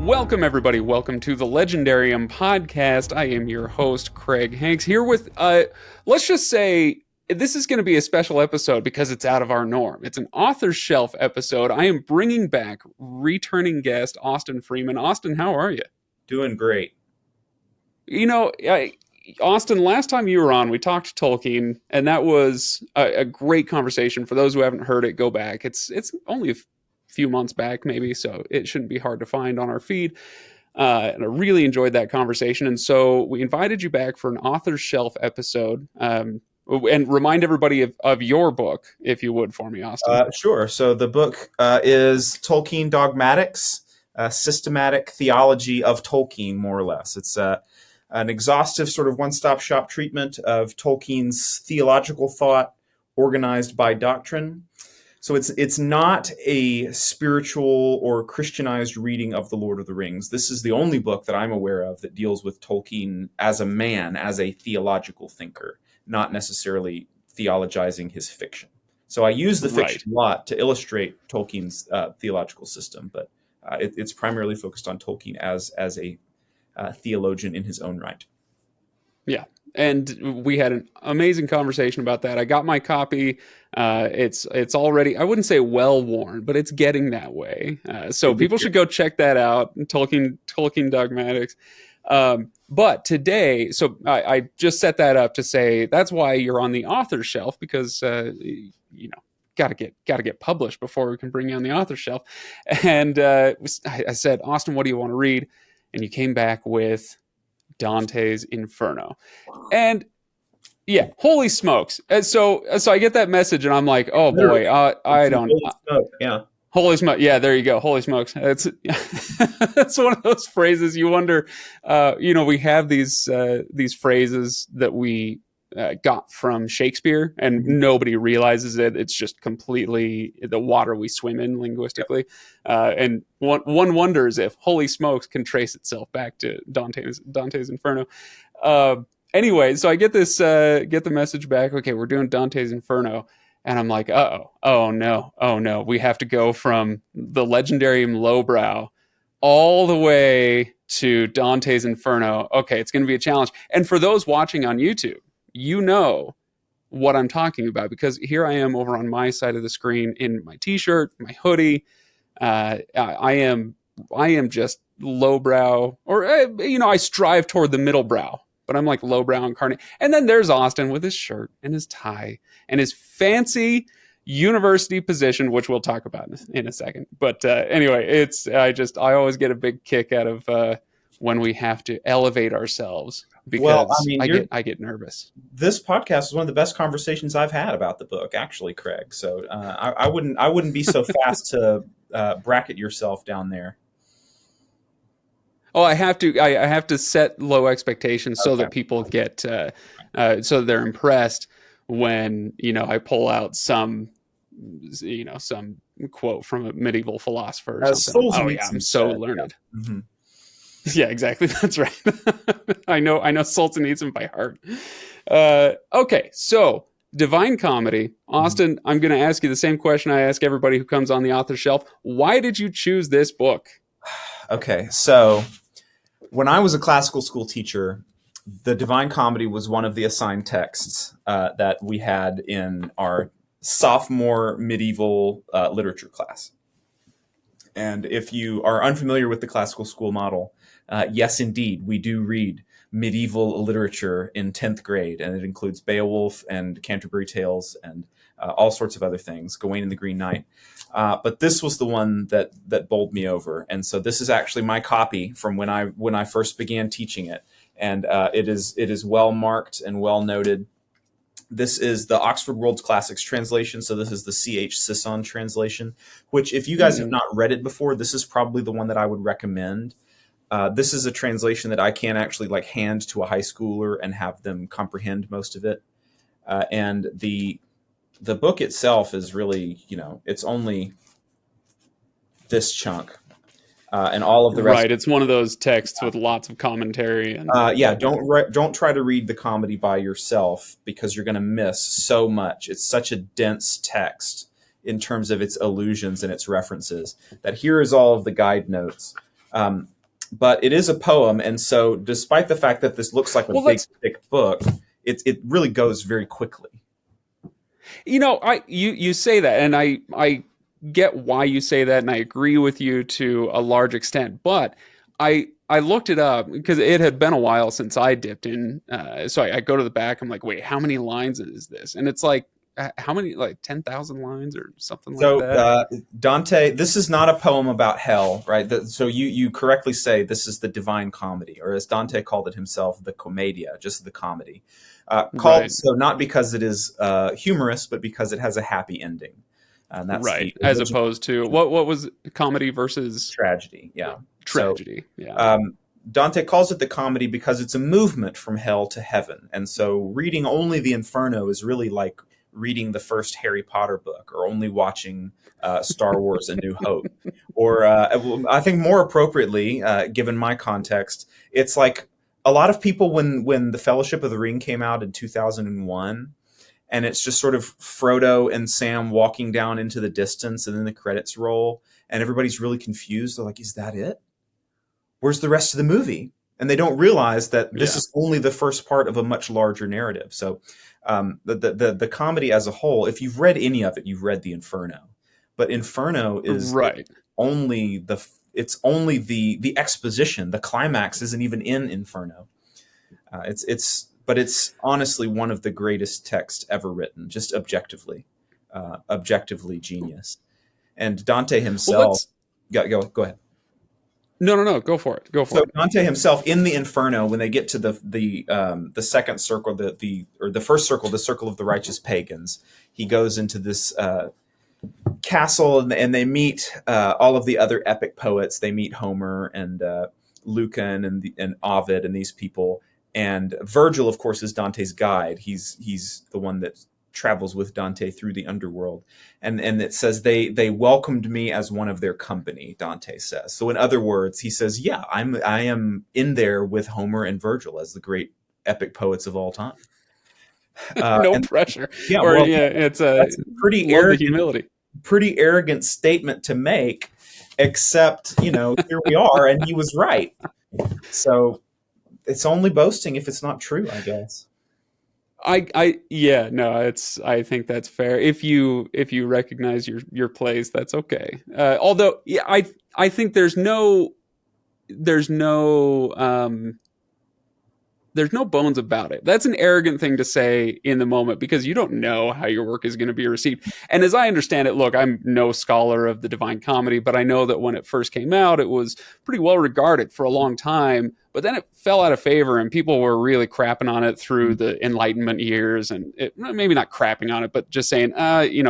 Welcome, everybody. Welcome to the Legendarium podcast. I am your host, Craig Hanks, here with, let's just say, this is going to be a special episode because it's out of our norm. It's an author shelf episode. I am bringing back returning guest, Austin Freeman. Austin, how are you? Doing great. You know, Austin, last time you were on, we talked Tolkien, and that was a great conversation. For those who haven't heard it, go back. It's only a few months back, maybe, so it shouldn't be hard to find on our feed. And I really enjoyed that conversation. And so we invited you back for an author shelf episode. And remind everybody of your book, if you would, for me, Austin. Sure. So the book is Tolkien Dogmatics, Systematic Theology of Tolkien, more or less. It's an exhaustive sort of one-stop shop treatment of Tolkien's theological thought organized by doctrine. So it's not a spiritual or Christianized reading of The Lord of the Rings. This is the only book that I'm aware of that deals with Tolkien as a man, as a theological thinker, not necessarily theologizing his fiction. So I use the fiction a lot to illustrate Tolkien's theological system, but it's primarily focused on Tolkien as a theologian in his own right. Yeah. And we had an amazing conversation about that. I got my copy. It's already, I wouldn't say well worn, but it's getting that way. So people should go check that out. Tolkien Dogmatics. But today, so I just set that up to say that's why you're on the author shelf, because gotta get published before we can bring you on the author shelf. And I said, Austin, what do you want to read? And you came back with Dante's Inferno. And yeah, holy smokes. And so I get that message and I'm like, oh boy, I don't. Yeah. Holy smoke. Yeah, there you go. Holy smokes. It's that's one of those phrases you wonder, we have these phrases that we got from Shakespeare and nobody realizes it. It's just completely the water we swim in linguistically. And one wonders if holy smokes can trace itself back to Dante's Inferno. Anyway, so I get the message back. Okay, we're doing Dante's Inferno. And I'm like, oh no. We have to go from the Legendarium lowbrow all the way to Dante's Inferno. Okay, it's going to be a challenge. And for those watching on YouTube, you know what I'm talking about, because here I am over on my side of the screen in my t-shirt, my hoodie. I am just lowbrow, or I strive toward the middle brow, but I'm like lowbrow incarnate. And then there's Austin with his shirt and his tie and his fancy university position, which we'll talk about in a second. But anyway, I always get a big kick out of when we have to elevate ourselves, because I get nervous. This podcast is one of the best conversations I've had about the book, actually, Craig. So I wouldn't be so fast to bracket yourself down there. Oh, I have to set low expectations so that people get so they're impressed when I pull out some quote from a medieval philosopher or something. Oh yeah, I'm so learned. Yeah. Mm-hmm. Yeah, exactly. That's right. I know Solzhenitsyn by heart. Okay, so Divine Comedy. Austin, I'm going to ask you the same question I ask everybody who comes on the author shelf. Why did you choose this book? Okay, so when I was a classical school teacher, the Divine Comedy was one of the assigned texts that we had in our sophomore medieval literature class. And if you are unfamiliar with the classical school model, yes, indeed, we do read medieval literature in 10th grade, and it includes Beowulf and Canterbury Tales and all sorts of other things, Gawain and the Green Knight. But this was the one that bowled me over. And so this is actually my copy from when I first began teaching it. And it is well marked and well noted. This is the Oxford World's Classics translation. So this is the C.H. Sisson translation, which if you guys have not read it before, this is probably the one that I would recommend. This is a translation that I can actually hand to a high schooler and have them comprehend most of it. And the book itself is really, it's only this chunk. And all of the rest. Right, it's one of those texts with lots of commentary. And don't try to read the comedy by yourself, because you're going to miss so much. It's such a dense text in terms of its allusions and its references that here is all of the guide notes. but it is a poem, and so despite the fact that this looks like a Well, big let's thick book, it really goes very quickly. you say that, and I get why you say that, and I agree with you to a large extent. But I looked it up because it had been a while since I dipped in. So I go to the back. I'm like, wait, how many lines is this? And it's like, how many, like 10,000 lines or something like So that. Dante, this is not a poem about hell, right? So you correctly say this is the Divine Comedy, or as Dante called it himself, the Commedia, just the comedy. Called Right, so not because it is humorous, but because it has a happy ending. And that's right. the As original opposed to what was comedy versus tragedy. Yeah. So tragedy? Yeah. um, Dante calls it the comedy because it's a movement from hell to heaven. And so reading only the Inferno is really like reading the first Harry Potter book, or only watching Star Wars A New Hope. Or I think more appropriately, given my context, it's like a lot of people when The Fellowship of the Ring came out in 2001, and it's just sort of Frodo and Sam walking down into the distance, and then the credits roll, and everybody's really confused. They're like, is that it? Where's the rest of the movie? And they don't realize that this Yeah. is only the first part of a much larger narrative. So the comedy as a whole, if you've read any of it, you've read the Inferno. But Inferno is Right. only the exposition. The climax isn't even in Inferno. But it's honestly one of the greatest texts ever written, just objectively genius. And Dante Well, himself, let's. go ahead. No. Go for it. Go So for it. Dante himself in the Inferno, when they get to the second circle, the first circle, the circle of the righteous pagans, he goes into this castle, and they meet all of the other epic poets. They meet Homer and Lucan and Ovid and these people. And Virgil, of course, is Dante's guide. He's the one that travels with Dante through the underworld. And it says they welcomed me as one of their company, Dante says. So in other words, he says, yeah, I am in there with Homer and Virgil as the great epic poets of all time. No And pressure. yeah, Or well, yeah, it's that's a love the humility. pretty arrogant statement to make, except, here we are, and he was right. So it's only boasting if it's not true, I guess. Yeah, no, I think that's fair. If you recognize your place, that's okay. Although, yeah, I think there's no there's no bones about it. That's an arrogant thing to say in the moment because you don't know how your work is going to be received. And as I understand it, look, I'm no scholar of the Divine Comedy, but I know that when it first came out, it was pretty well regarded for a long time. But then it fell out of favor, and people were really crapping on it through the Enlightenment years, and maybe not crapping on it, but just saying,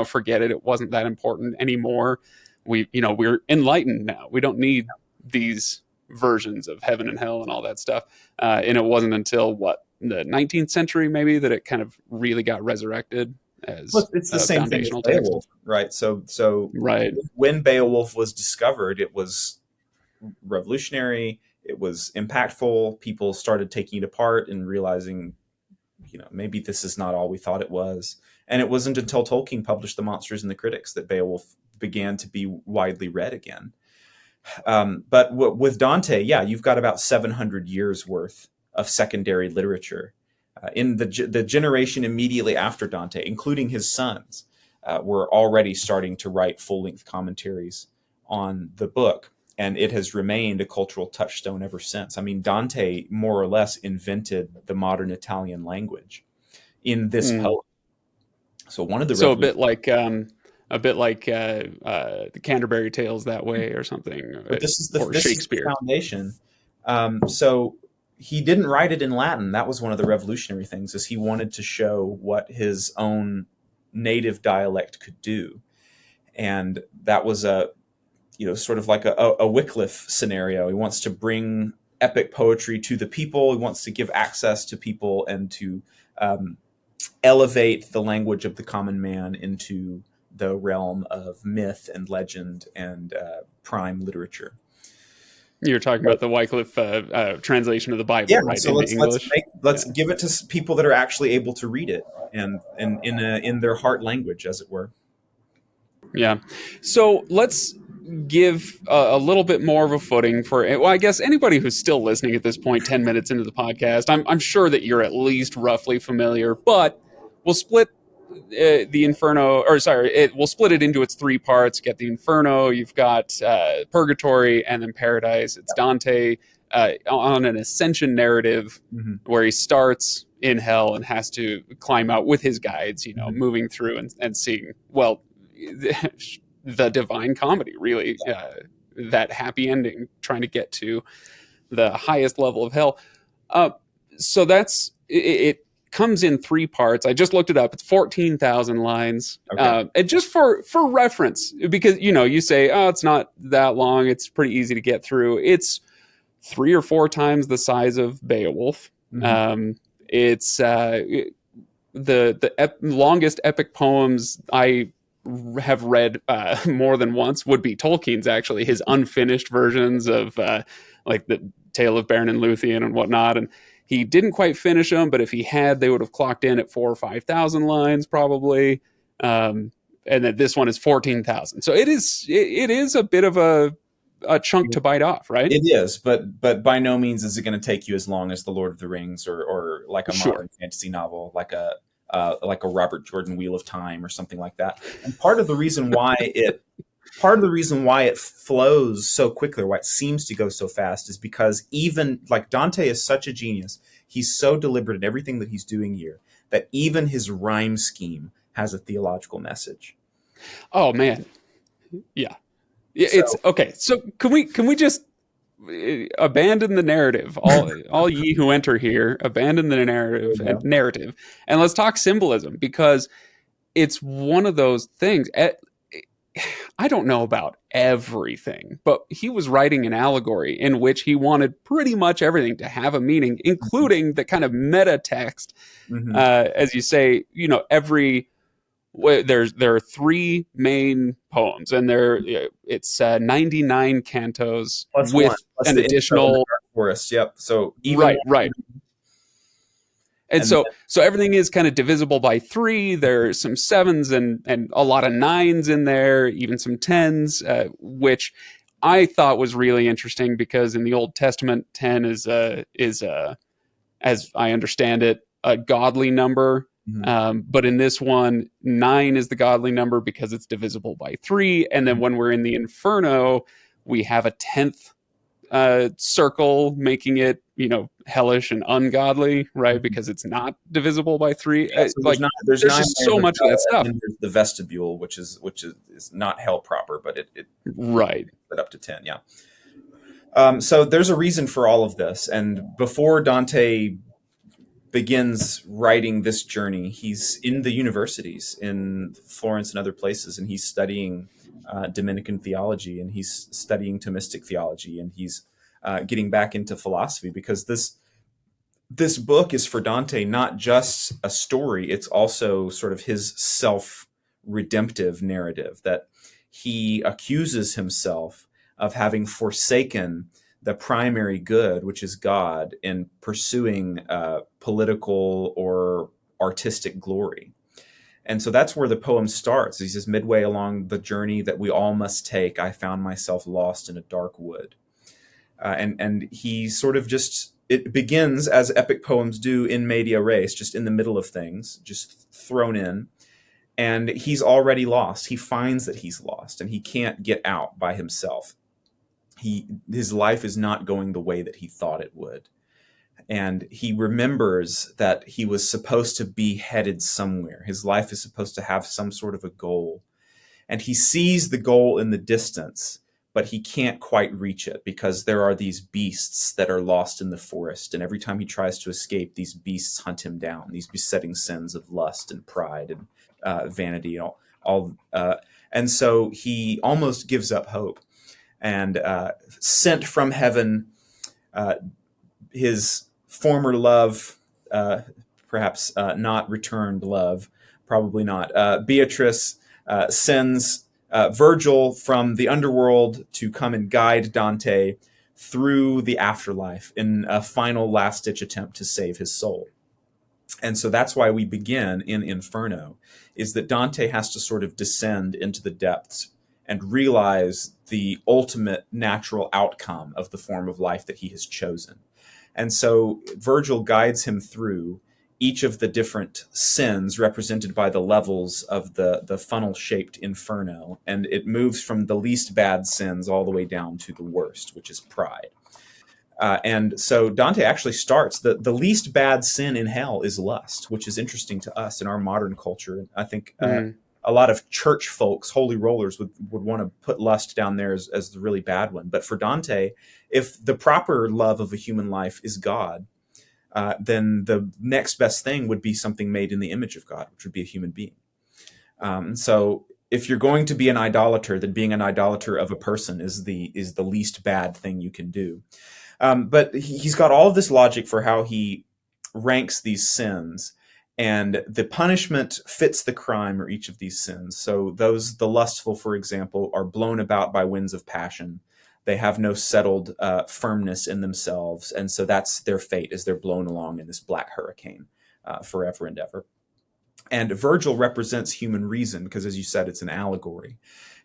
forget it. It wasn't that important anymore. We're enlightened now. We don't need these versions of heaven and hell and all that stuff. And it wasn't until the 19th century maybe that it kind of really got resurrected as Look, it's the a same thing as foundational text. Beowulf, right? So Right. when Beowulf was discovered, it was revolutionary. It was impactful. People started taking it apart and realizing, maybe this is not all we thought it was. And it wasn't until Tolkien published The Monsters and the Critics that Beowulf began to be widely read again. But with Dante, yeah, you've got about 700 years worth of secondary literature. In the generation immediately after Dante, including his sons, were already starting to write full-length commentaries on the book, and it has remained a cultural touchstone ever since. I mean, Dante more or less invented the modern Italian language in this poem. So one of the So a bit like the Canterbury Tales that way, or something, but or this is the Shakespeare. foundation. So he didn't write it in Latin. That was one of the revolutionary things, is he wanted to show what his own native dialect could do, and that was sort of like a Wycliffe scenario. He wants to bring epic poetry to the people. He wants to give access to people and to elevate the language of the common man into the realm of myth and legend and prime literature. You're talking about the Wycliffe translation of the Bible, Yeah, right, so into let's Yeah. give it to people that are actually able to read it, and in their heart language, as it were. Yeah. So let's give a little bit more of a footing for, well, I guess anybody who's still listening at this point, 10 minutes into the podcast, I'm sure that you're at least roughly familiar, but we'll split the Inferno, or sorry, we'll split it into its three parts. You get the Inferno, you've got Purgatory, and then Paradise. It's Dante on an ascension narrative where he starts in hell and has to climb out with his guides, moving through and seeing, well, the divine comedy, really, that happy ending, trying to get to the highest level of hell. So that's it. Comes in three parts. I just looked it up. It's 14,000 lines. Okay. And just for reference, because you say, oh, it's not that long, it's pretty easy to get through. It's 3 or 4 times the size of Beowulf. It's the longest epic poems I have read more than once would be Tolkien's, actually, his unfinished versions of like the Tale of Beren and Luthien and whatnot. And he didn't quite finish them, but if he had, they would have clocked in at 4,000 or 5,000 lines probably. And then this one is 14,000. So it is a bit of a chunk to bite off, right? It is, but by no means is it going to take you as long as The Lord of the Rings or like a modern fantasy novel, like a Robert Jordan Wheel of Time or something like that. And part of the reason why it flows so quickly, or why it seems to go so fast, is because even like Dante is such a genius. He's so deliberate in everything that he's doing here that even his rhyme scheme has a theological message. Oh man. Yeah. It's okay. So can we just abandon the narrative? All ye who enter here, abandon the narrative, and let's talk symbolism, because it's one of those things. I don't know about everything, but he was writing an allegory in which he wanted pretty much everything to have a meaning, including the kind of meta text. As you say, there are 3 main poems, and it's 99 cantos plus an additional forest. Yep. So right. And so everything is kind of divisible by 3. There's some 7s and a lot of 9s in there, even some 10s, which I thought was really interesting, because in the Old Testament, 10 is as I understand it, a godly number. But in this one, 9 is the godly number because it's divisible by 3. And then when we're in the Inferno, we have a 10th circle, making it, hellish and ungodly, right? Because it's not divisible by 3. Yeah, so there's just so much of that stuff. And there's the vestibule, which is not hell proper, but it right up to 10. Yeah. So there's a reason for all of this. And before Dante begins writing this journey, he's in the universities in Florence and other places, and he's studying Dominican theology, and he's studying Thomistic theology, and he's getting back into philosophy, because this book is for Dante not just a story, it's also sort of his self-redemptive narrative, that he accuses himself of having forsaken the primary good, which is God, in pursuing political or artistic glory. And so that's where the poem starts. He says, midway along the journey that we all must take, I found myself lost in a dark wood. And he sort of it begins, as epic poems do, in media res, just in the middle of things, just thrown in. And he's already lost. He finds that he's lost, and he can't get out by himself. His life is not going the way that he thought it would. And he remembers that he was supposed to be headed somewhere. His life is supposed to have some sort of a goal. And he sees the goal in the distance, but he can't quite reach it, because there are these beasts that are lost in the forest. And every time he tries to escape, these beasts hunt him down, these besetting sins of lust and pride and vanity. And so he almost gives up hope. And sent from heaven, his former love, perhaps not returned love, probably not. Beatrice sends Virgil from the underworld to come and guide Dante through the afterlife in a final last-ditch attempt to save his soul. And so that's why we begin in Inferno, is that Dante has to sort of descend into the depths and realize the ultimate natural outcome of the form of life that he has chosen. And so Virgil guides him through each of the different sins represented by the levels of the funnel-shaped inferno, and it moves from the least bad sins all the way down to the worst, which is pride. And so Dante actually starts, the least bad sin in hell is lust, which is interesting to us in our modern culture. I think a lot of church folks, holy rollers, would want to put lust down there as the really bad one. But for Dante, if the proper love of a human life is God, then the next best thing would be something made in the image of God, which would be a human being. So if you're going to be an idolater, then being an idolater of a person is the least bad thing you can do. But he's got all of this logic for how he ranks these sins, and the punishment fits the crime or each of these sins. So the lustful, for example, are blown about by winds of passion. They have no settled firmness in themselves, and so that's their fate, as they're blown along in this black hurricane forever and ever. And Virgil represents human reason because, as you said, it's an allegory.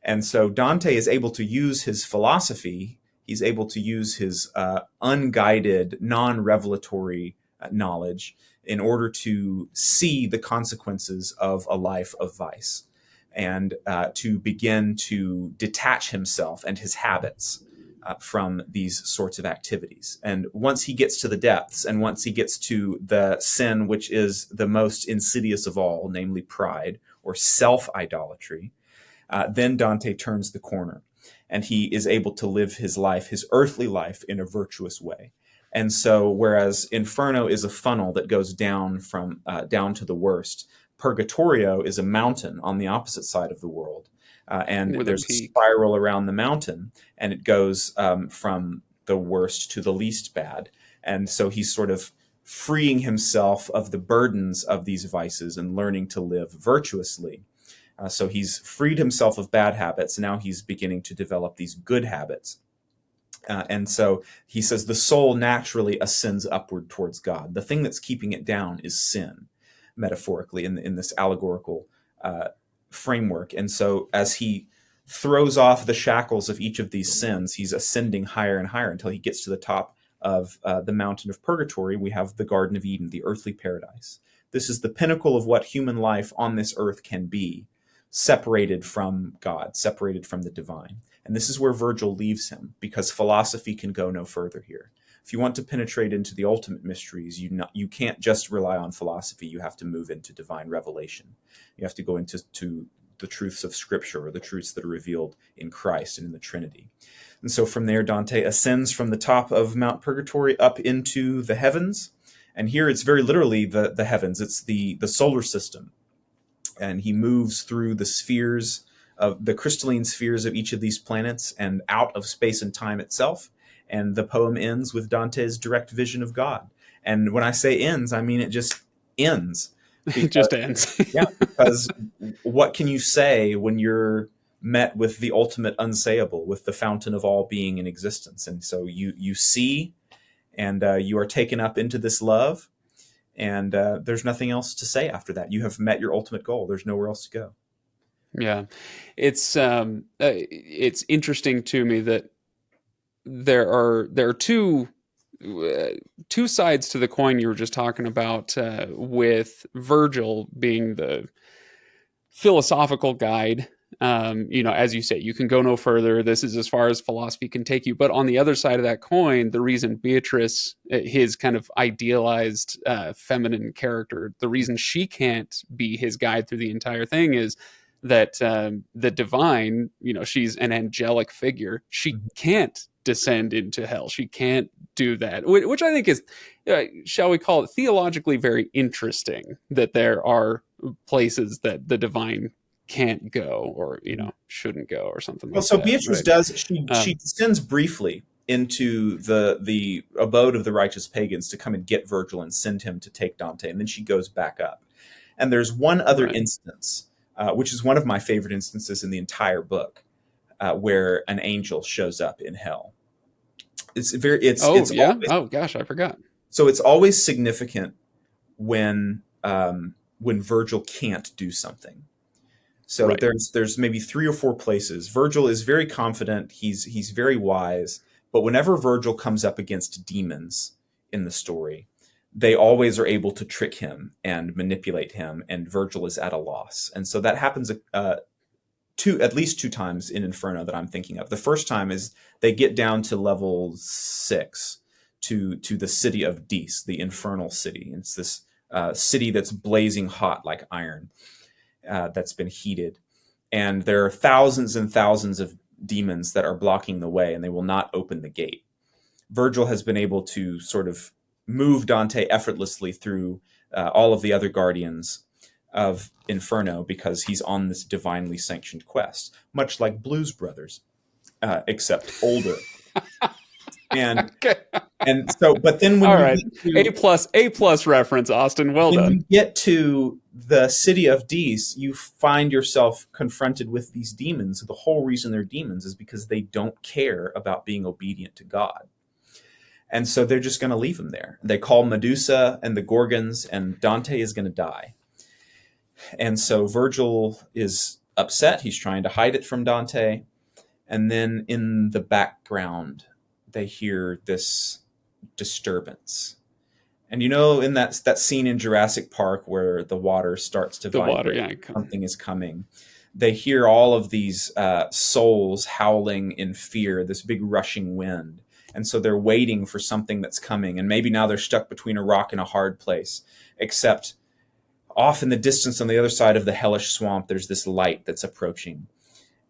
And so Dante is able to use his philosophy. He's able to use his unguided, non-revelatory knowledge in order to see the consequences of a life of vice, and to begin to detach himself and his habits from these sorts of activities. And once he gets to the depths, and once he gets to the sin which is the most insidious of all, namely pride or self-idolatry, then Dante turns the corner, and he is able to live his life, his earthly life, in a virtuous way. And so whereas Inferno is a funnel that goes down down to the worst, Purgatorio is a mountain on the opposite side of the world. And there's a spiral around the mountain, and it goes from the worst to the least bad. And so he's sort of freeing himself of the burdens of these vices and learning to live virtuously. So he's freed himself of bad habits. Now he's beginning to develop these good habits. And so he says the soul naturally ascends upward towards God. The thing that's keeping it down is sin, metaphorically, in this allegorical framework. And so as he throws off the shackles of each of these sins, he's ascending higher and higher until he gets to the top of the mountain of purgatory. We have the Garden of Eden, the earthly paradise. This is the pinnacle of what human life on this earth can be, separated from God, separated from the divine. And this is where Virgil leaves him, because philosophy can go no further here. If you want to penetrate into the ultimate mysteries, you can't just rely on philosophy. You have to move into divine revelation. You have to go into the truths of Scripture, or the truths that are revealed in Christ and in the Trinity. And so from there, Dante ascends from the top of Mount Purgatory up into the heavens. And here it's very literally the heavens. It's the solar system. And he moves through the spheres of the crystalline spheres of each of these planets and out of space and time itself. And the poem ends with Dante's direct vision of God. And when I say ends, I mean it just ends. It just ends. Yeah, because what can you say when you're met with the ultimate unsayable, with the fountain of all being in existence? And so you see, and you are taken up into this love, and there's nothing else to say after that. You have met your ultimate goal. There's nowhere else to go. Yeah, it's interesting to me that there are two sides to the coin you were just talking about, with Virgil being the philosophical guide. As you say, you can go no further. This is as far as philosophy can take you. But on the other side of that coin, the reason Beatrice, his kind of idealized feminine character, the reason she can't be his guide through the entire thing is that the divine, she's an angelic figure. She can't descend into hell. She can't do that, which I think is, shall we call it, theologically very interesting, that there are places that the divine can't go, or shouldn't go, or something like that. Well, so Beatrice does, she descends briefly into the abode of the righteous pagans to come and get Virgil and send him to take Dante, and then she goes back up. And there's one other instance, which is one of my favorite instances in the entire book, where an angel shows up in hell. Oh gosh, I forgot. So it's always significant when Virgil can't do something. So Right. there's maybe 3 or 4 places. Virgil is very confident. He's very wise. But whenever Virgil comes up against demons in the story, they always are able to trick him and manipulate him, and Virgil is at a loss. And so that happens at least 2 times in Inferno that I'm thinking of. The first time is they get down to level 6 to the city of Dis, the infernal city. It's this city that's blazing hot like iron, that's been heated, and there are thousands and thousands of demons that are blocking the way, and they will not open the gate. Virgil has been able to sort of move Dante effortlessly through all of the other guardians of Inferno because he's on this divinely sanctioned quest, much like Blues Brothers, except older. And Okay. but then when All you right. get to, A plus reference, Austin. Well when done. you get to the city of Dis, you find yourself confronted with these demons. The whole reason they're demons is because they don't care about being obedient to God. And so they're just going to leave him there. They call Medusa and the Gorgons, and Dante is going to die. And so Virgil is upset. He's trying to hide it from Dante. And then in the background, they hear this disturbance. And in that scene in Jurassic Park where the water starts to The vibrate, water, yeah. something is coming. They hear all of these souls howling in fear, this big rushing wind. And so they're waiting for something that's coming. And maybe now they're stuck between a rock and a hard place, except off in the distance on the other side of the hellish swamp, there's this light that's approaching.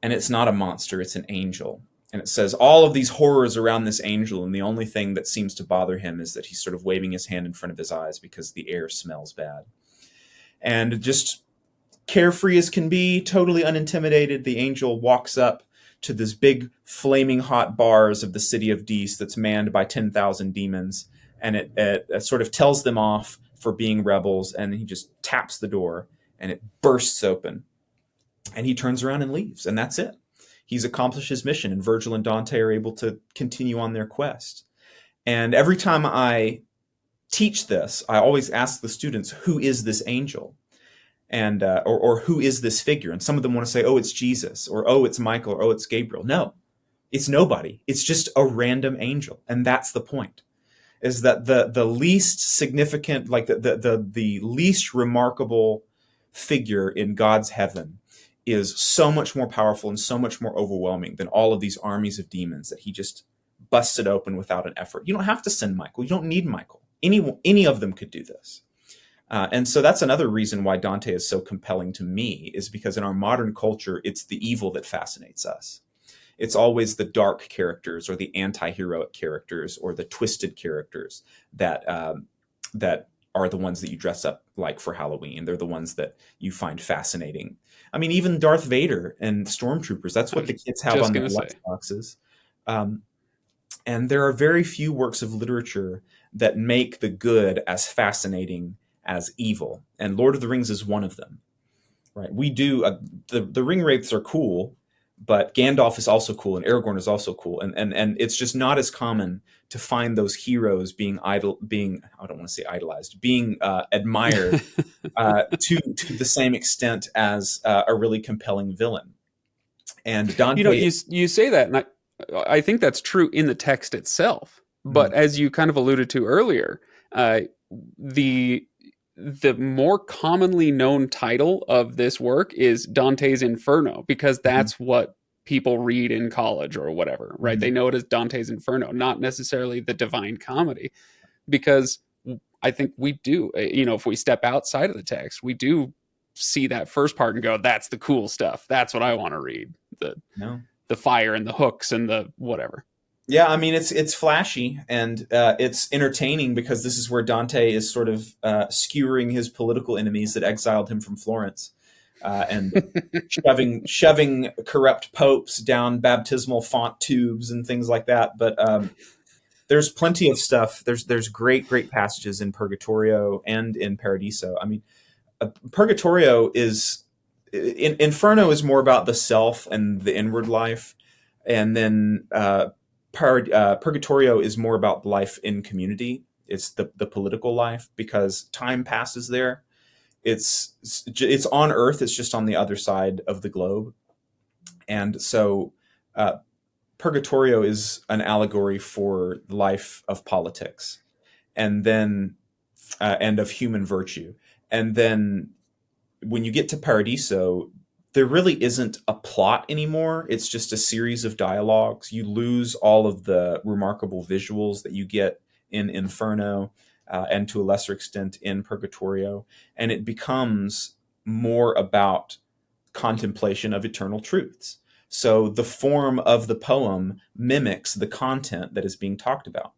And it's not a monster, it's an angel. And it says all of these horrors around this angel, and the only thing that seems to bother him is that he's sort of waving his hand in front of his eyes because the air smells bad. And just carefree as can be, totally unintimidated, the angel walks up to this big flaming hot bars of the city of Dis that's manned by 10,000 demons, and it sort of tells them off for being rebels, and he just taps the door, and it bursts open. And he turns around and leaves, and that's it. He's accomplished his mission, and Virgil and Dante are able to continue on their quest. And every time I teach this, I always ask the students, who is this angel? And or who is this figure? And some of them want to say, oh, it's Jesus, or oh, it's Michael, or oh, it's Gabriel. No, it's nobody. It's just a random angel. And that's the point, is that the least significant, like the least remarkable figure in God's heaven is so much more powerful and so much more overwhelming than all of these armies of demons that he just busted open without an effort. You don't have to send Michael. You don't need Michael. Any of them could do this. And so that's another reason why Dante is so compelling to me, is because in our modern culture, it's the evil that fascinates us. It's always the dark characters or the anti-heroic characters or the twisted characters that are the ones that you dress up like for Halloween. They're the ones that you find fascinating. I mean, even Darth Vader and Stormtroopers, that's what the kids have on their lunchboxes. And there are very few works of literature that make the good as fascinating as evil. And Lord of the Rings is one of them. Right? We do, the ring wraiths are cool, but Gandalf is also cool, and Aragorn is also cool. And it's just not as common to find those heroes being I don't want to say idolized, being admired to the same extent as a really compelling villain. And Dante, you say that, and I think that's true in the text itself. But as you kind of alluded to earlier, the more commonly known title of this work is Dante's Inferno, because that's what people read in college or whatever, right? They know it as Dante's Inferno, not necessarily the Divine Comedy, because I think we do, if we step outside of the text, we do see that first part and go, that's the cool stuff. That's what I want to read. The fire and the hooks and the whatever. Yeah, I mean, it's flashy and it's entertaining because this is where Dante is sort of skewering his political enemies that exiled him from Florence and shoving corrupt popes down baptismal font tubes and things like that. But there's plenty of stuff. There's great passages in Purgatorio and in Paradiso. I mean, Purgatorio Inferno is more about the self and the inward life, and then Purgatorio is more about life in community. It's the political life, because time passes there, it's on Earth. It's just on the other side of the globe. And so Purgatorio is an allegory for the life of politics, and then and of human virtue. And then when you get to Paradiso, there really isn't a plot anymore. It's just a series of dialogues. You lose all of the remarkable visuals that you get in Inferno, and to a lesser extent in Purgatorio. And it becomes more about contemplation of eternal truths. So the form of the poem mimics the content that is being talked about.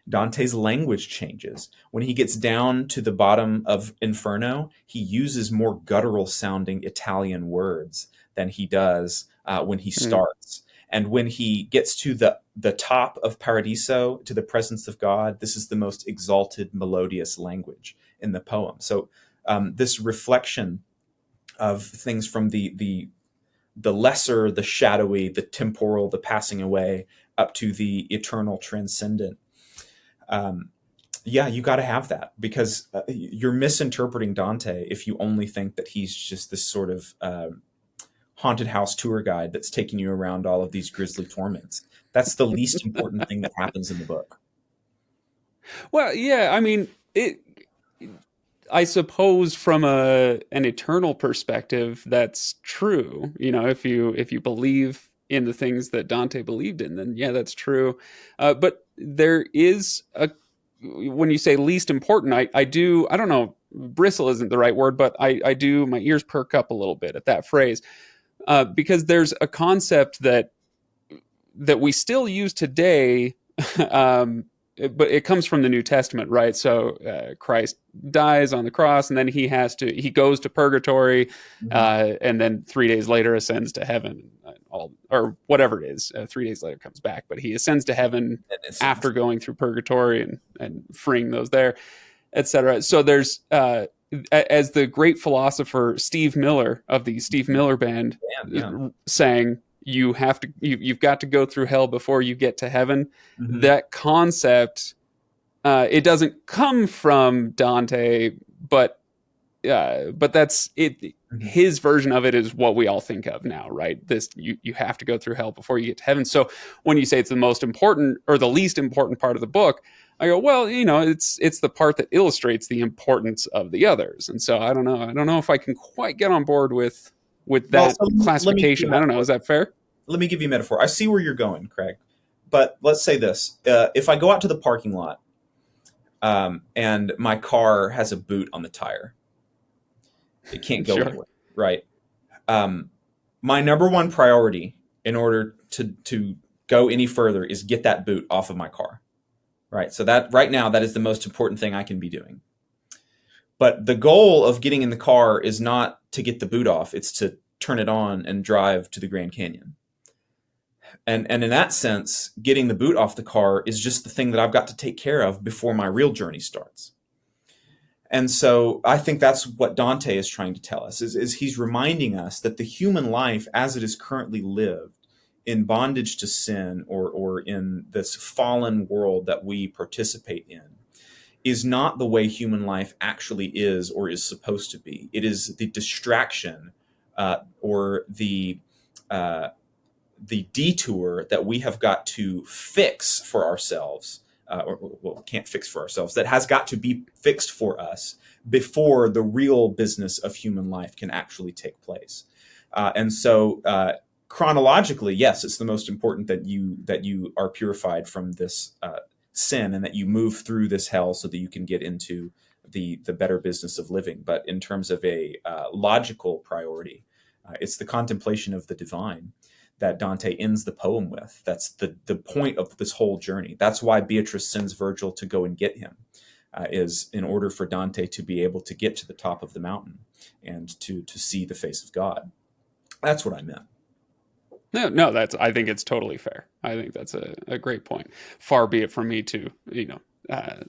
Dante's language changes. When he gets down to the bottom of Inferno, he uses more guttural sounding Italian words than he does when he starts. And when he gets to the top of Paradiso, to the presence of God, this is the most exalted, melodious language in the poem. So this reflection of things from the lesser, the shadowy, the temporal, the passing away, up to the eternal, transcendent. Yeah, you got to have that, because you're misinterpreting Dante if you only think that he's just this sort of haunted house tour guide that's taking you around all of these grisly torments. That's the least important thing that happens in the book. Well, yeah, I mean, I suppose from an eternal perspective, that's true. You know, if you believe in the things that Dante believed in, then yeah, that's true. But there is when you say least important, I don't know, bristle isn't the right word, but I do, my ears perk up a little bit at that phrase, because there's a concept that we still use today. But it comes from the New Testament, right? So Christ dies on the cross, and then he goes to purgatory, and then 3 days later ascends to heaven, or whatever it is. 3 days later comes back, but he ascends to heaven after going through purgatory and freeing those there, etc. So there's as the great philosopher Steve Miller of the Steve Miller Band saying, you've got to go through hell before you get to heaven. That concept, it doesn't come from Dante, but that's it. His version of it is what we all think of now, right? This, you have to go through hell before you get to heaven. So when you say it's the most important or the least important part of the book, I go, well, you know, it's the part that illustrates the importance of the others. And so I don't know if I can quite get on board with that classification. I don't know. Is that fair? Let me give you a metaphor. I see where you're going, Craig. But let's say this. If I go out to the parking lot and my car has a boot on the tire, it can't go anywhere, right? My number one priority in order to go any further is get that boot off of my car, right? So that right now, that is the most important thing I can be doing. But the goal of getting in the car is not to get the boot off. It's to turn it on and drive to the Grand Canyon. And in that sense, getting the boot off the car is just the thing that I've got to take care of before my real journey starts. And so I think that's what Dante is trying to tell us, is he's reminding us that the human life as it is currently lived in bondage to sin or in this fallen world that we participate in is not the way human life actually is or is supposed to be. It is the distraction or the detour that we have got to fix for ourselves, can't fix for ourselves, that has got to be fixed for us before the real business of human life can actually take place. And so chronologically, yes, it's the most important that you are purified from this sin and that you move through this hell so that you can get into the better business of living. But in terms of a logical priority, it's the contemplation of the divine that Dante ends the poem with. That's the point of this whole journey. That's why Beatrice sends Virgil to go and get him, is in order for Dante to be able to get to the top of the mountain and to see the face of God. That's what I meant. No, I think it's totally fair. I think that's a great point. Far be it from me to,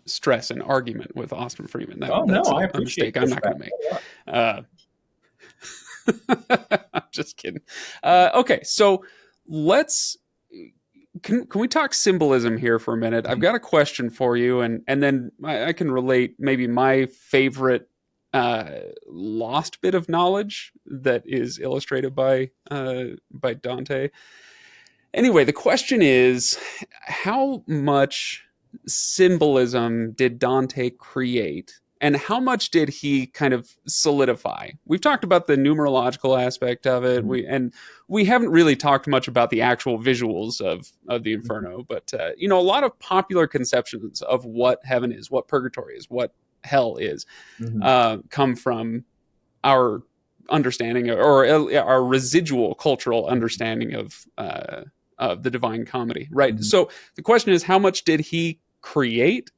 stress an argument with Austin Freeman. That's I appreciate a mistake I'm not going to make. I'm just kidding. Okay, so can we talk symbolism here for a minute? I've got a question for you, and then I can relate maybe my favorite lost bit of knowledge that is illustrated by Dante. Anyway, the question is, how much symbolism did Dante create? And how much did he kind of solidify? We've talked about the numerological aspect of it. Mhm. We haven't really talked much about the actual visuals of the Inferno, but a lot of popular conceptions of what heaven is, what purgatory is, what hell is, Mhm. come from our understanding or our residual cultural understanding of the Divine Comedy, right? Mhm. So the question is, how much did he create?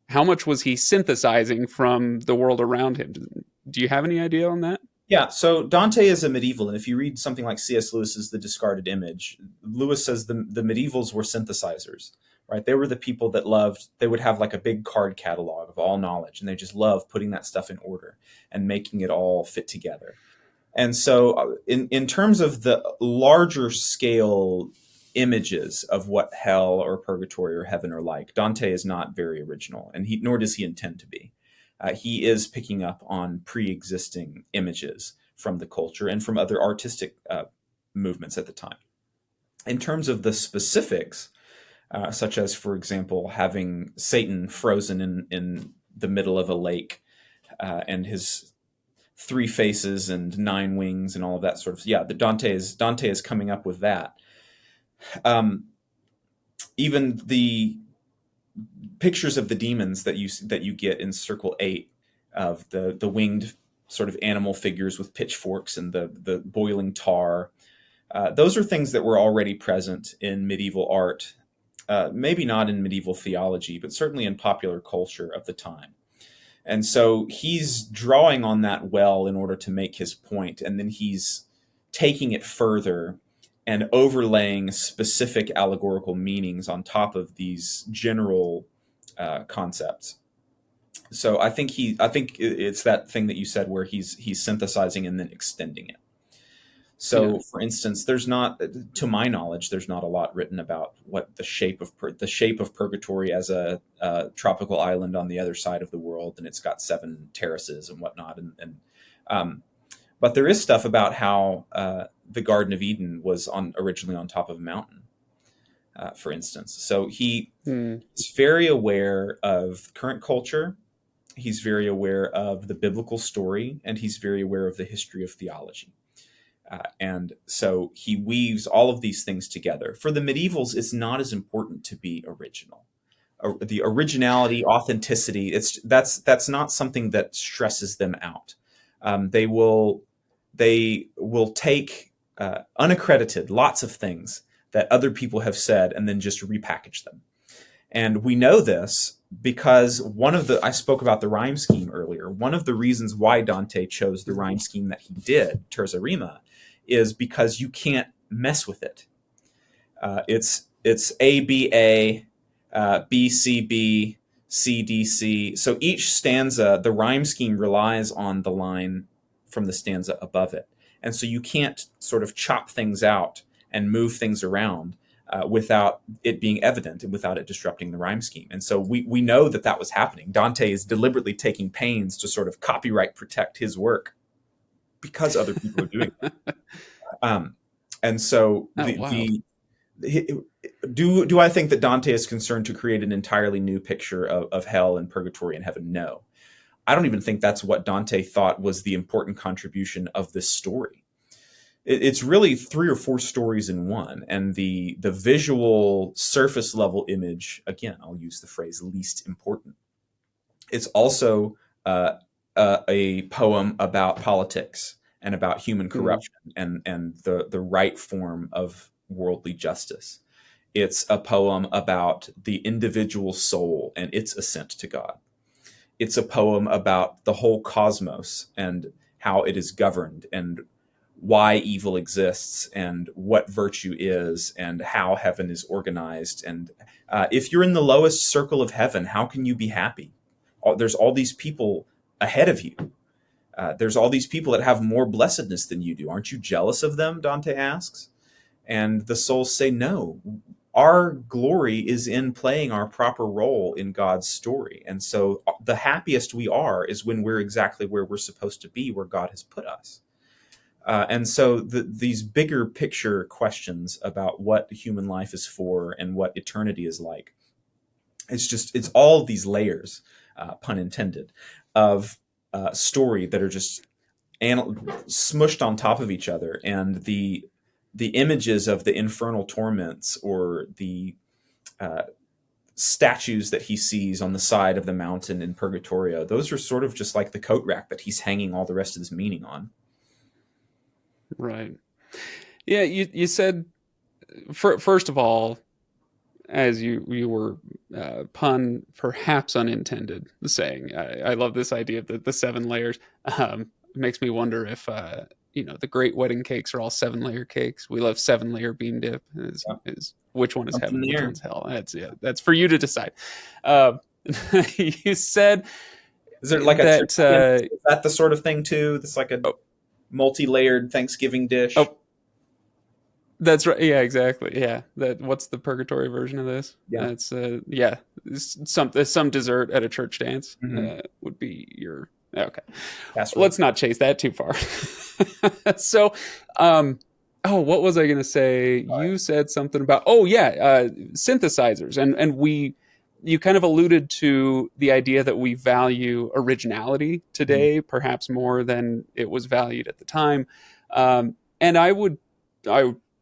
How much was he synthesizing from the world around him? Do you have any idea on that? Yeah, so Dante is a medieval, and if you read something like C.S. Lewis's The Discarded Image, Lewis says the medievals were synthesizers, right? They were the people that loved, they would have like a big card catalog of all knowledge, and they just loved putting that stuff in order and making it all fit together. And so, in terms of the larger scale images of what hell or purgatory or heaven are like, Dante is not very original, and nor does he intend to be. He is picking up on pre-existing images from the culture and from other artistic movements at the time. In terms of the specifics, such as, for example, having Satan frozen in the middle of a lake and his three faces and nine wings and all of that sort of, yeah, the Dante is coming up with that. Even the pictures of the demons that you get in Circle 8 of the winged sort of animal figures with pitchforks and the boiling tar, those are things that were already present in medieval art, maybe not in medieval theology, but certainly in popular culture of the time. And so he's drawing on that well in order to make his point, and then he's taking it further and overlaying specific allegorical meanings on top of these general concepts. So I think it's that thing that you said where he's synthesizing and then extending it. Yeah. So, for instance, there's not, to my knowledge, there's not a lot written about what the shape of purgatory as a tropical island on the other side of the world, and it's got 7 terraces and whatnot, um, but there is stuff about how the Garden of Eden was originally on top of a mountain, for instance. So he Hmm. is very aware of current culture. He's very aware of the biblical story, and he's very aware of the history of theology. And so he weaves all of these things together. For the medievals, it's not as important to be original. The originality, authenticity, that's not something that stresses them out. They will take unaccredited lots of things that other people have said and then just repackage them. And we know this because I spoke about the rhyme scheme earlier. One of the reasons why Dante chose the rhyme scheme that he did, terza rima, is because you can't mess with it. It's A B A, B C B, C D C. So each stanza, the rhyme scheme relies on the line from the stanza above it, and so you can't sort of chop things out and move things around without it being evident and without it disrupting the rhyme scheme. And so we know that was happening. Dante is deliberately taking pains to sort of copyright protect his work because other people are doing it. And so Oh, wow. do I think that Dante is concerned to create an entirely new picture of hell and purgatory and heaven? No. I don't even think that's what Dante thought was the important contribution of this story. It's really 3 or 4 stories in one, and the visual surface level image, again, I'll use the phrase least important. It's also a poem about politics and about human Hmm. corruption and the right form of worldly justice. It's a poem about the individual soul and its ascent to God. It's a poem about the whole cosmos and how it is governed and why evil exists and what virtue is and how heaven is organized. And if you're in the lowest circle of heaven, how can you be happy? There's all these people ahead of you. There's all these people that have more blessedness than you do. Aren't you jealous of them? Dante asks. And the souls say, no, our glory is in playing our proper role in God's story. And so the happiest we are is when we're exactly where we're supposed to be, where God has put us. And so these bigger picture questions about what human life is for and what eternity is like, it's all these layers, pun intended, of story that are just smushed on top of each other. And the images of the infernal torments, or the statues that he sees on the side of the mountain in Purgatorio, those are sort of just like the coat rack that he's hanging all the rest of his meaning on. Right. Yeah, you said, first of all, as you were, pun perhaps unintended, saying, I love this idea of the 7 layers. It makes me wonder if the great wedding cakes are all 7-layer cakes. We love 7-layer bean dip. Is which one is Something heaven, which there. one's hell? That's for you to decide. You said, Is there like that is that the sort of thing too? That's like a multi-layered Thanksgiving dish. Oh, that's right. Yeah, exactly. Yeah. What's the purgatory version of this? Yeah. That's some dessert at a church dance would be your okay. Let's not chase that too far. So, what was I going to say? You said something about synthesizers, and you kind of alluded to the idea that we value originality today, perhaps more than it was valued at the time. And I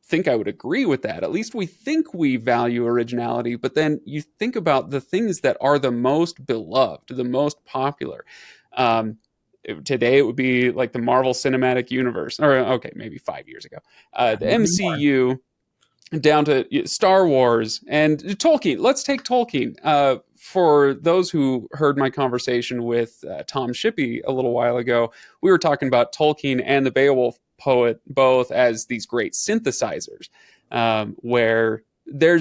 think I would agree with that. At least we think we value originality, but then you think about the things that are the most beloved, the most popular. Today it would be like the Marvel Cinematic Universe, or okay, maybe 5 years ago, the MCU, down to Star Wars and Tolkien. Let's take Tolkien. For those who heard my conversation with Tom Shippey a little while ago, we were talking about Tolkien and the Beowulf poet both as these great synthesizers, where there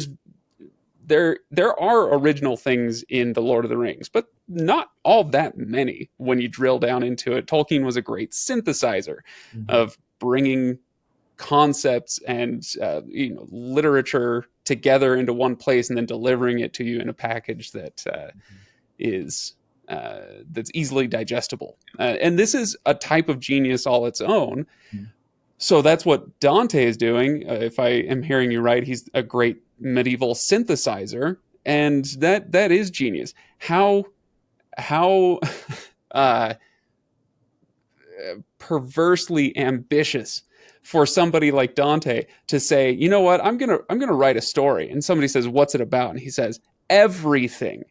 are original things in the Lord of the Rings, but not all that many when you drill down into it. Tolkien was a great synthesizer of bringing concepts and literature together into one place and then delivering it to you in a package that is that's easily digestible. And this is a type of genius all its own. So that's what Dante is doing. If I am hearing you right, he's a great medieval synthesizer, and that is genius. How perversely ambitious for somebody like Dante to say, you know what, I'm gonna write a story, and somebody says, what's it about? And he says, everything,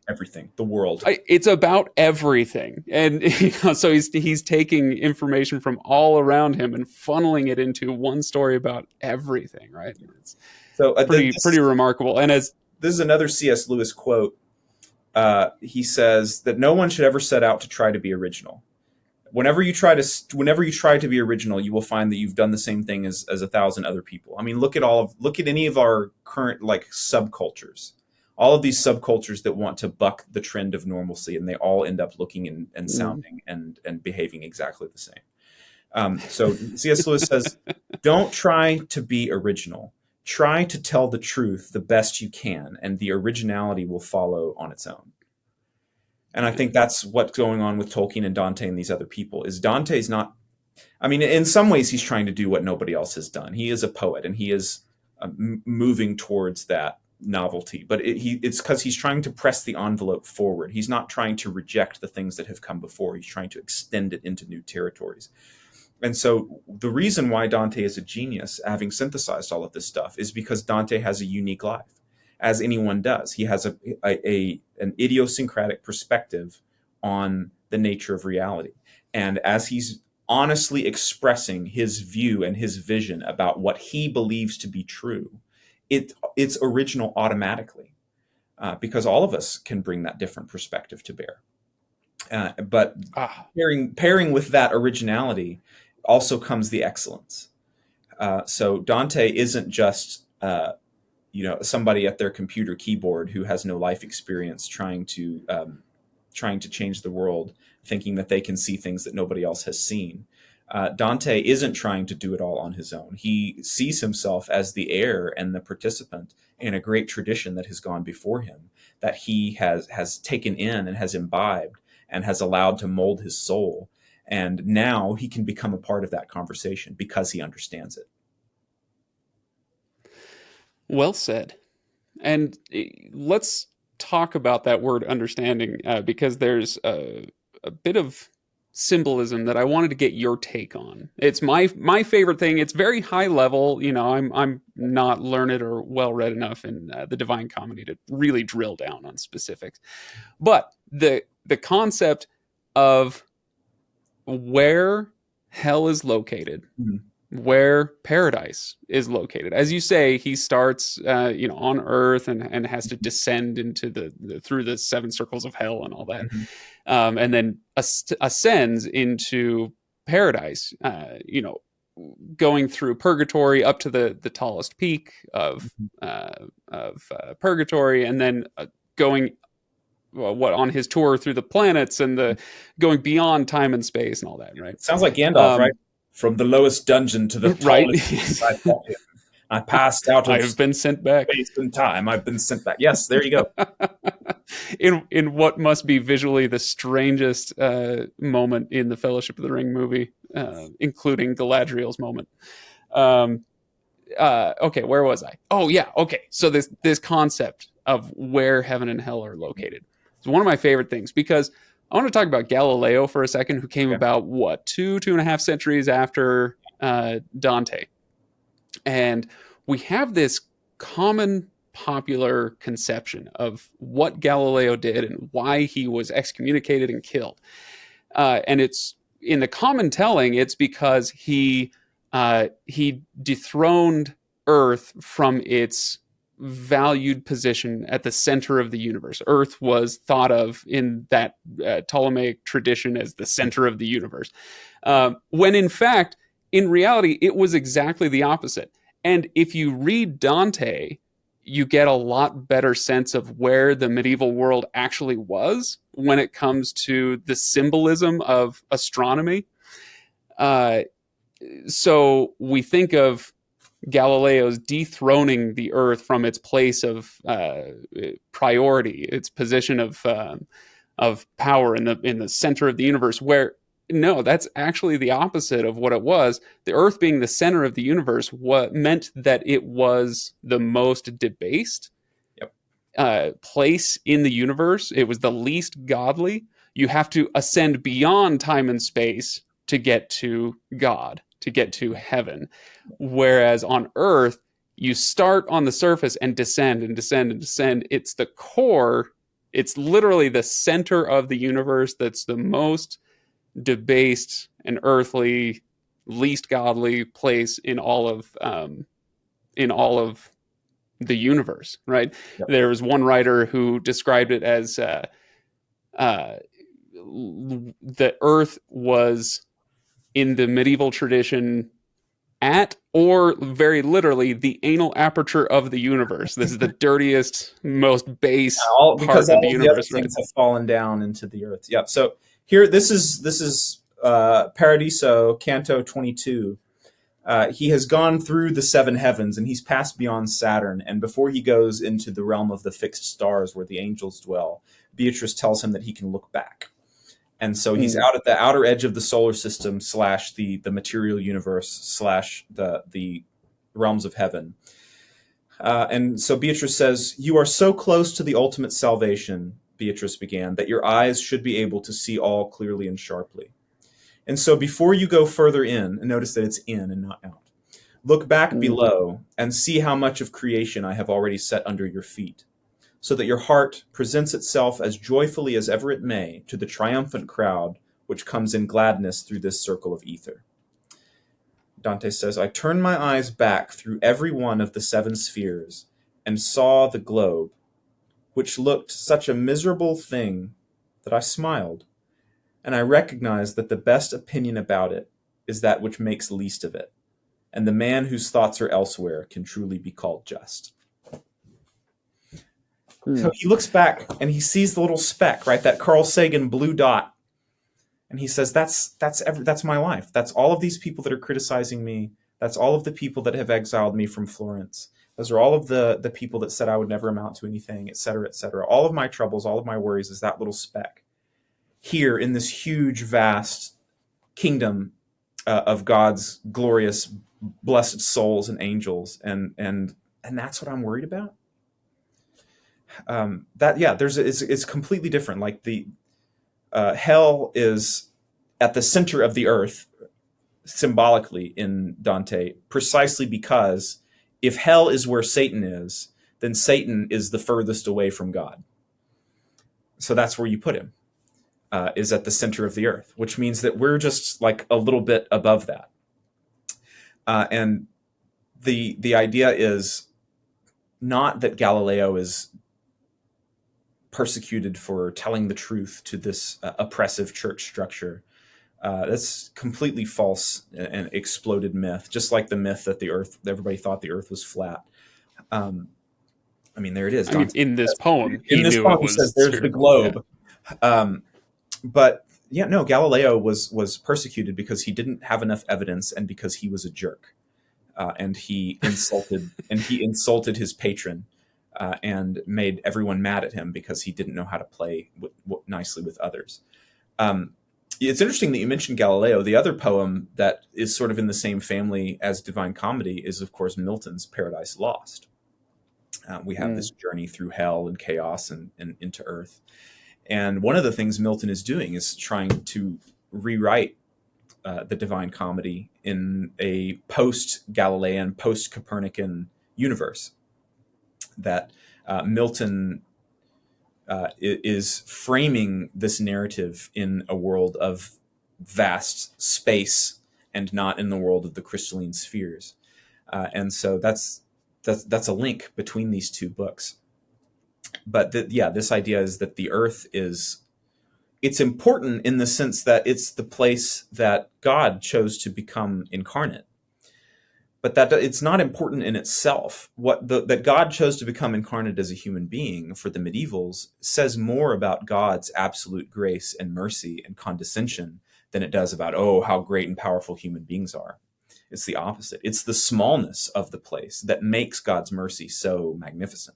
the world. It's about everything. And so he's taking information from all around him and funneling it into one story about everything, right? It's pretty remarkable. And as this is another C.S. Lewis quote, he says that no one should ever set out to try to be original. Whenever you try to be original, you will find that you've done the same thing as 1,000 other people. I mean, look at any of our current subcultures. All of these subcultures that want to buck the trend of normalcy, and they all end up looking and sounding and behaving exactly the same. So C.S. Lewis says, don't try to be original. Try to tell the truth the best you can, and the originality will follow on its own. And I think that's what's going on with Tolkien and Dante and these other people. Is Dante's not, I mean, in some ways he's trying to do what nobody else has done. He is a poet, and he is moving towards that novelty, but it's because he's trying to press the envelope forward. He's not trying to reject the things that have come before. He's trying to extend it into new territories. And so the reason why Dante is a genius, having synthesized all of this stuff, is because Dante has a unique life, as anyone does. He has an idiosyncratic perspective on the nature of reality. And as he's honestly expressing his view and his vision about what he believes to be true, it's original automatically, because all of us can bring that different perspective to bear. But pairing with that originality also comes the excellence. So Dante isn't just somebody at their computer keyboard who has no life experience trying to change the world, thinking that they can see things that nobody else has seen. Dante isn't trying to do it all on his own. He sees himself as the heir and the participant in a great tradition that has gone before him, that he has taken in and has imbibed and has allowed to mold his soul. And now he can become a part of that conversation because he understands it. Well said. And let's talk about that word understanding, because there's a bit of symbolism that I wanted to get your take on. It's my favorite thing. It's very high level. You know, I'm not learned or well read enough in the Divine Comedy to really drill down on specifics. But the concept of where hell is located, where paradise is located. As you say, he starts, on Earth and has to descend into through the seven circles of hell and all that, and then ascends into paradise. Going through purgatory up to the tallest peak of purgatory, and then going on his tour through the planets and the going beyond time and space and all that, right? Sounds like Gandalf, right? From the lowest dungeon to the tallest. Right? I passed out of I have been sent back. Space and time. I've been sent back. Yes, there you go. in what must be visually the strangest moment in the Fellowship of the Ring movie, including Galadriel's moment. Okay, where was I? Oh yeah, okay. So this concept of where heaven and hell are located is one of my favorite things, because I want to talk about Galileo for a second, who came about two and a half centuries after Dante. And we have this common popular conception of what Galileo did and why he was excommunicated and killed. And it's in the common telling, it's because he dethroned Earth from its valued position at the center of the universe. Earth was thought of in that Ptolemaic tradition as the center of the universe, when in fact, in reality, it was exactly the opposite. And if you read Dante, you get a lot better sense of where the medieval world actually was when it comes to the symbolism of astronomy. So we think of Galileo's dethroning the Earth from its place of priority, its position of power in the center of the universe, where no, that's actually the opposite of what it was. The Earth being the center of the universe meant that it was the most debased place in the universe. It was the least godly. You have to ascend beyond time and space to get to God, to get to heaven. Whereas on Earth, you start on the surface and descend and descend and descend. It's the core. It's literally the center of the universe that's the most debased and earthly, least godly place in all of the universe, right? Yep. There was one writer who described it as the Earth was, in the medieval tradition, at, or very literally, the anal aperture of the universe. This is the dirtiest, most base part of the universe. The things have fallen down into the Earth. Yeah. So here, this is Paradiso, Canto 22. He has gone through the seven heavens and he's passed beyond Saturn. And before he goes into the realm of the fixed stars where the angels dwell, Beatrice tells him that he can look back. And so he's out at the outer edge of the solar system / the material universe / the realms of heaven. And so Beatrice says, "You are so close to the ultimate salvation," Beatrice began, "that your eyes should be able to see all clearly and sharply. And so before you go further in," and notice that it's in and not out, "look back below and see how much of creation I have already set under your feet, so that your heart presents itself as joyfully as ever it may to the triumphant crowd which comes in gladness through this circle of ether." Dante says, "I turned my eyes back through every one of the seven spheres and saw the globe, which looked such a miserable thing that I smiled, and I recognized that the best opinion about it is that which makes least of it, and the man whose thoughts are elsewhere can truly be called just." So he looks back and he sees the little speck, right? That Carl Sagan blue dot. And he says, that's my life. That's all of these people that are criticizing me. That's all of the people that have exiled me from Florence. Those are all of the people that said I would never amount to anything, et cetera, et cetera. All of my troubles, all of my worries is that little speck here in this huge, vast kingdom of God's glorious, blessed souls and angels. And that's what I'm worried about. It's completely different. Like the hell is at the center of the earth, symbolically in Dante, precisely because if hell is where Satan is, then Satan is the furthest away from God. So that's where you put him, is at the center of the earth, which means that we're just like a little bit above that. And the idea is not that Galileo is persecuted for telling the truth to this oppressive church structure. That's completely false and exploded myth, just like the myth that everybody thought the earth was flat. I mean, there it is. In this poem, he knew it was. He says, "There's the globe." Yeah. But yeah, no, Galileo was persecuted because he didn't have enough evidence and because he was a jerk, and he insulted his patron, and made everyone mad at him because he didn't know how to play nicely with others. It's interesting that you mentioned Galileo. The other poem that is sort of in the same family as Divine Comedy is, of course, Milton's Paradise Lost. We have this journey through hell and chaos and into earth. And one of the things Milton is doing is trying to rewrite the Divine Comedy in a post-Galilean, post-Copernican universe. That Milton is framing this narrative in a world of vast space and not in the world of the crystalline spheres. And so that's a link between these two books. But this idea is that the earth it's important in the sense that it's the place that God chose to become incarnate. But that it's not important in itself. That God chose to become incarnate as a human being for the medievals says more about God's absolute grace and mercy and condescension than it does about, how great and powerful human beings are. It's the opposite. It's the smallness of the place that makes God's mercy so magnificent.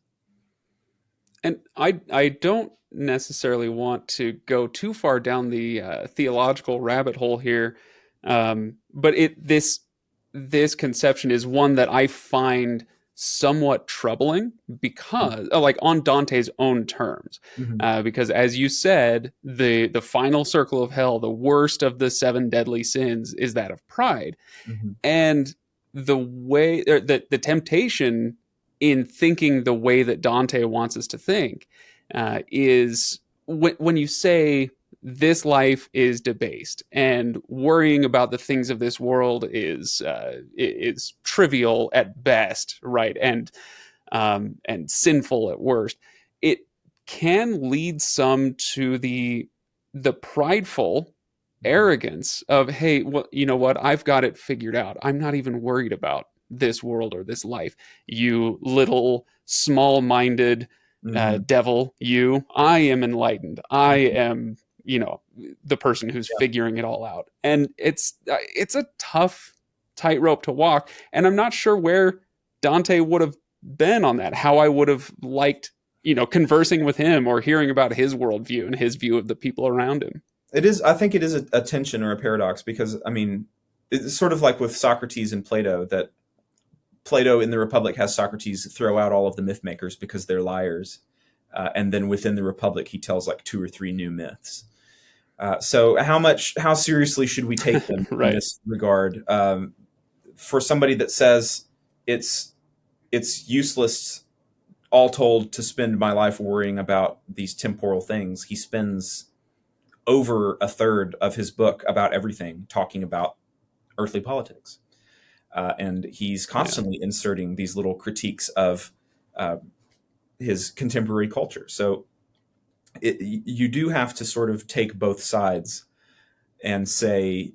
And I don't necessarily want to go too far down the theological rabbit hole here, but this conception is one that I find somewhat troubling because, like, on Dante's own terms, because as you said, the final circle of hell, the worst of the 7 deadly sins, is that of pride, and the way the temptation in thinking the way that Dante wants us to think is when you say this life is debased and worrying about the things of this world is trivial at best, right? And sinful at worst. It can lead some to the prideful arrogance of, hey, well, you know what? I've got it figured out. I'm not even worried about this world or this life. You little small-minded devil, I am enlightened. I am, the person who's figuring it all out. And it's a tough tightrope to walk. And I'm not sure where Dante would have been on that, how I would have liked, conversing with him or hearing about his worldview and his view of the people around him. I think it is a tension or a paradox because, I mean, it's sort of like with Socrates and Plato, that Plato in the Republic has Socrates throw out all of the myth makers because they're liars. And then within the Republic, he tells like 2 or 3 new myths. So how seriously should we take them right. in this regard? For somebody that says it's useless, all told, to spend my life worrying about these temporal things, he spends over a third of his book about everything talking about earthly politics. And he's constantly inserting these little critiques of his contemporary culture. So you do have to sort of take both sides and say,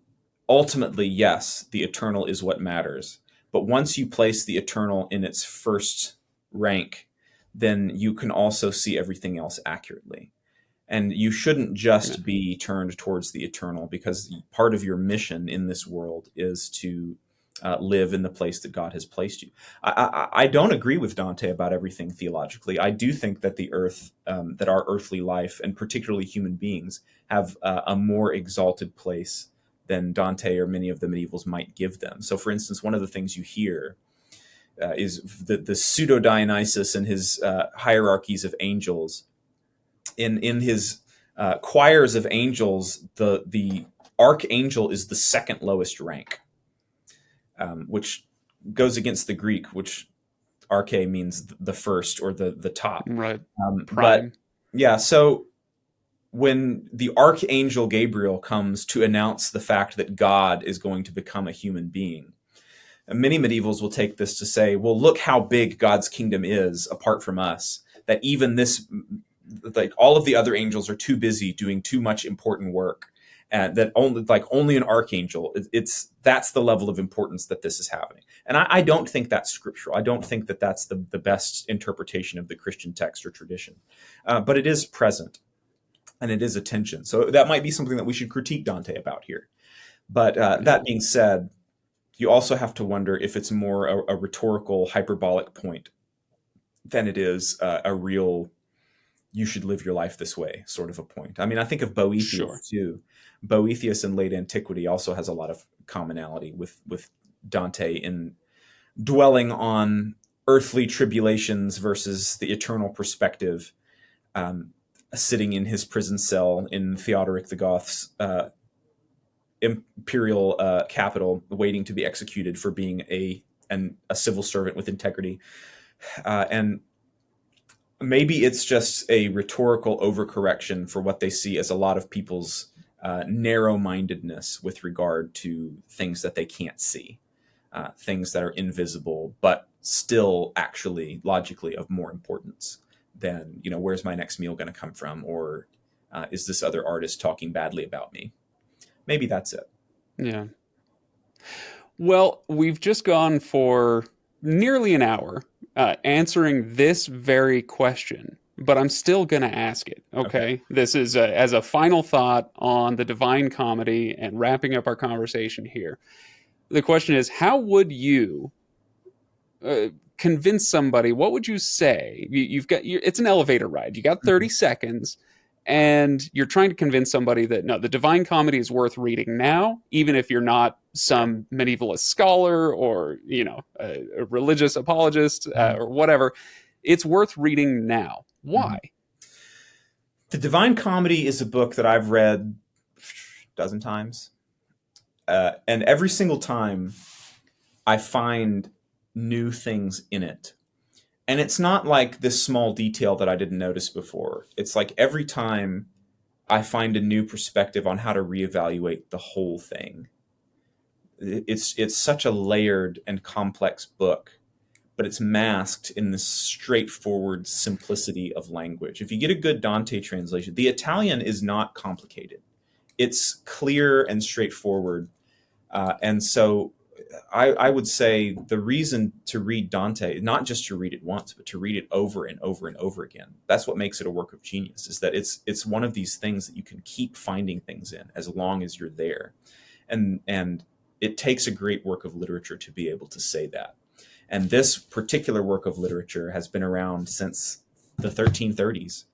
ultimately, yes, the eternal is what matters. But once you place the eternal in its first rank, then you can also see everything else accurately. And you shouldn't just be turned towards the eternal, because part of your mission in this world is to live in the place that God has placed you. I don't agree with Dante about everything theologically. I do think that the earth, that our earthly life, and particularly human beings, have a more exalted place than Dante or many of the medievals might give them. So, for instance, one of the things you hear is the pseudo Dionysus and his hierarchies of angels. In his choirs of angels, the archangel is the second lowest rank, which goes against the Greek, which arche means the first or the top. Right. But yeah, so when the archangel Gabriel comes to announce the fact that God is going to become a human being, many medievals will take this to say, well, look how big God's kingdom is apart from us, that even this, like all of the other angels are too busy doing too much important work, and that only an archangel, that's the level of importance that this is happening. And I don't think that's scriptural. I don't think that that's the best interpretation of the Christian text or tradition, but it is present and it is a tension. So that might be something that we should critique Dante about here. But that being said, you also have to wonder if it's more a rhetorical, hyperbolic point than it is a real, you should live your life this way sort of a point. I mean, I think of Boethius too. Boethius in late antiquity also has a lot of commonality with Dante in dwelling on earthly tribulations versus the eternal perspective, sitting in his prison cell in Theodoric the Goth's imperial capital, waiting to be executed for being a civil servant with integrity. And maybe it's just a rhetorical overcorrection for what they see as a lot of people's narrow-mindedness with regard to things that they can't see, things that are invisible, but still actually logically of more importance than, where's my next meal going to come from? Or is this other artist talking badly about me? Maybe that's it. Yeah. Well, we've just gone for nearly an hour answering this very question, but I'm still going to ask it. Okay. This is as a final thought on the Divine Comedy and wrapping up our conversation here. The question is, how would you convince somebody? What would you say? It's an elevator ride. You got 30 seconds. And you're trying to convince somebody that, no, the Divine Comedy is worth reading now, even if you're not some medievalist scholar or, a religious apologist or whatever. It's worth reading now. Why? The Divine Comedy is a book that I've read a dozen times. And every single time I find new things in it. And it's not like this small detail that I didn't notice before. It's like every time I find a new perspective on how to reevaluate the whole thing. It's such a layered and complex book, but it's masked in this straightforward simplicity of language. If you get a good Dante translation, the Italian is not complicated. It's clear and straightforward. And so I would say the reason to read Dante, not just to read it once, but to read it over and over and over again. That's what makes it a work of genius, is that it's one of these things that you can keep finding things in as long as you're there. And it takes a great work of literature to be able to say that. And this particular work of literature has been around since the 1330s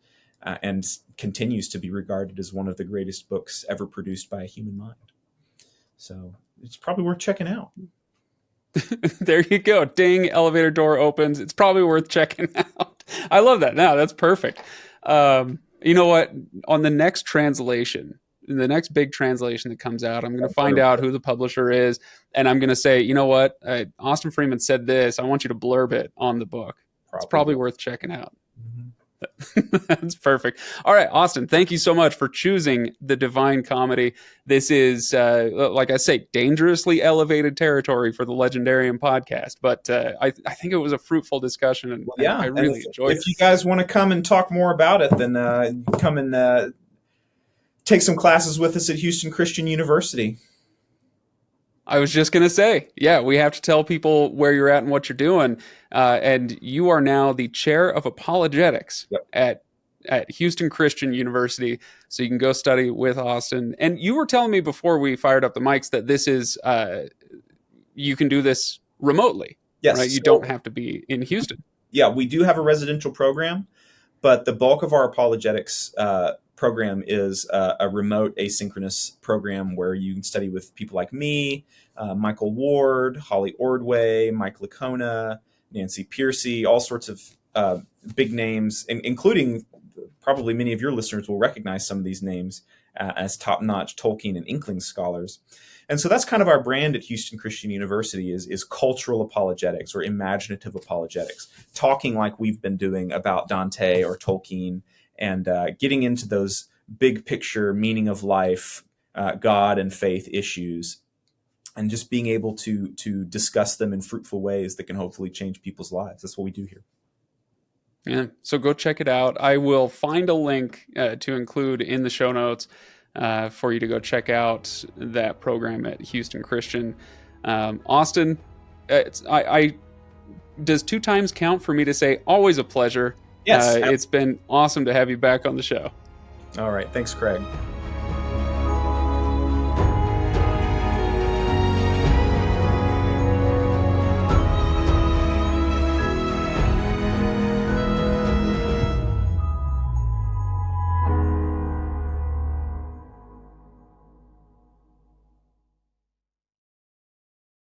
and continues to be regarded as one of the greatest books ever produced by a human mind. So it's probably worth checking out. There you go. Ding, elevator door opens. It's probably worth checking out. I love that. No, that's perfect. You know what? On the next translation, the next big translation that comes out, I'm going to find out who the publisher is, and I'm going to say, you know what? Austin Freeman said this. I want you to blurb it on the book. It's probably worth checking out. That's perfect. All right, Austin, thank you so much for choosing the Divine Comedy. This is, like I say, dangerously elevated territory for the Legendarium podcast, but I think it was a fruitful discussion, and I really enjoyed it. If you guys want to come and talk more about it, then come and take some classes with us at Houston Christian University. I was just going to say, yeah, we have to tell people where you're at and what you're doing. And you are now the chair of apologetics at at Houston Christian University. So you can go study with Austin. And you were telling me before we fired up the mics that this is, you can do this remotely, Yes. right? You So, don't have to be in Houston. yeah, we do have a residential program, but the bulk of our apologetics program is a remote asynchronous program where you can study with people like me, Michael Ward, Holly Ordway, Mike Lacona, Nancy Piercy, all sorts of big names, including probably many of your listeners will recognize some of these names as top-notch Tolkien and Inkling scholars. And so that's kind of our brand at Houston Christian University is cultural apologetics or imaginative apologetics, talking like we've been doing about Dante or Tolkien and getting into those big picture meaning of life, God and faith issues, and just being able to discuss them in fruitful ways that can hopefully change people's lives. That's what we do here. Yeah, so go check it out. I will find a link to include in the show notes for you to go check out that program at Houston Christian. Austin, does 2 times count for me to say always a pleasure? Yes. It's been awesome to have you back on the show. All right. Thanks, Craig.